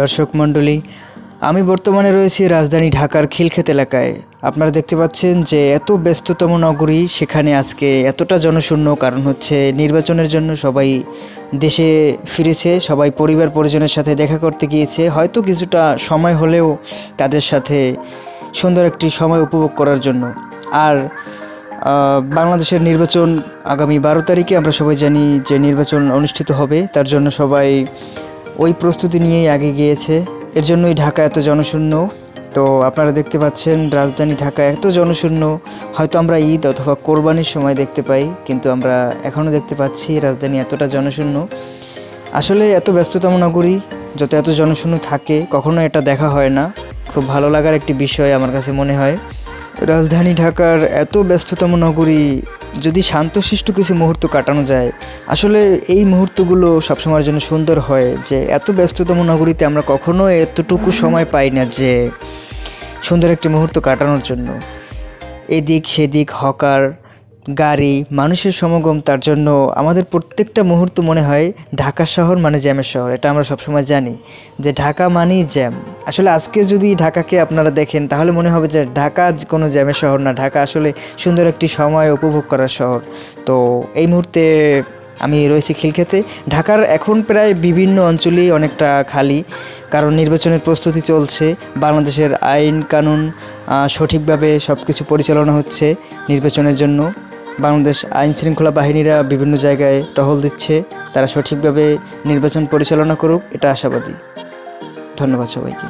দর্শক মণ্ডলী, আমি বর্তমানে রয়েছি রাজধানী ঢাকার খিলক্ষেত এলাকায়। আপনারা দেখতে পাচ্ছেন যে এত ব্যস্ততম নগরী, সেখানে আজকে এতটা জনশূন্য। কারণ হচ্ছে নির্বাচনের জন্য সবাই দেশে ফিরেছে, সবাই পরিবার পরিজনের সাথে দেখা করতে গিয়েছে। হয়তো কিছুটা সময় হলেও তাদের সাথে সুন্দর একটি সময় উপভোগ করার জন্য। আর বাংলাদেশের নির্বাচন আগামী 12 তারিখে আমরা সবাই জানি যে নির্বাচন অনুষ্ঠিত হবে। তার জন্য সবাই ওই প্রস্তুতি নিয়েই আগে গিয়েছে। এর জন্যই ঢাকা এত জনশূন্য। তো আপনারা দেখতে পাচ্ছেন রাজধানী ঢাকা এত জনশূন্য। হয়তো আমরা ঈদ অথবা কোরবানির সময় দেখতে পাই, কিন্তু আমরা এখনও দেখতে পাচ্ছি রাজধানী এতটা জনশূন্য। আসলে এত ব্যস্ততম নগরী, যত এত জনশূন্য থাকে কখনো এটা দেখা হয় না। খুব ভালো লাগার একটি বিষয় আমার কাছে মনে হয়। রাজধানী ঢাকার এত ব্যস্ততম নগরী, যদি শান্তশিষ্ট কিছু মুহূর্ত কাটানো যায়, আসলে এই মুহূর্তগুলো সবসময়ের জন্য সুন্দর হয়। যে এত ব্যস্ততম নগরীতে আমরা কখনো এতটুকু সময় পাই না যে সুন্দর একটি মুহূর্ত কাটানোর জন্য। এদিক সেদিক হকার, গাড়ি, মানুষের সমাগম, তার জন্য আমাদের প্রত্যেকটা মুহূর্ত মনে হয় ঢাকা শহর মানে জ্যামের শহর। এটা আমরা সবসময় জানি যে ঢাকা মানেই জ্যাম। আসলে আজকে যদি ঢাকাকে আপনারা দেখেন তাহলে মনে হবে যে ঢাকা কোনো জ্যামের শহর না, ঢাকা আসলে সুন্দর একটি সময় উপভোগ করার শহর। তো এই মুহূর্তে আমি রয়েছি খিলক্ষেতে। ঢাকার এখন প্রায় বিভিন্ন অঞ্চলেই অনেকটা খালি, কারণ নির্বাচনের প্রস্তুতি চলছে। বাংলাদেশের আইন কানুন সঠিকভাবে সব কিছু পরিচালনা হচ্ছে নির্বাচনের জন্য। বাংলাদেশ আইন শৃঙ্খলা বাহিনীরা বিভিন্ন জায়গায় টহল দিচ্ছে। তারা সঠিকভাবে নির্বাচন পরিচালনা করুক, এটা আশাবাদী। ধন্যবাদ সবাইকে।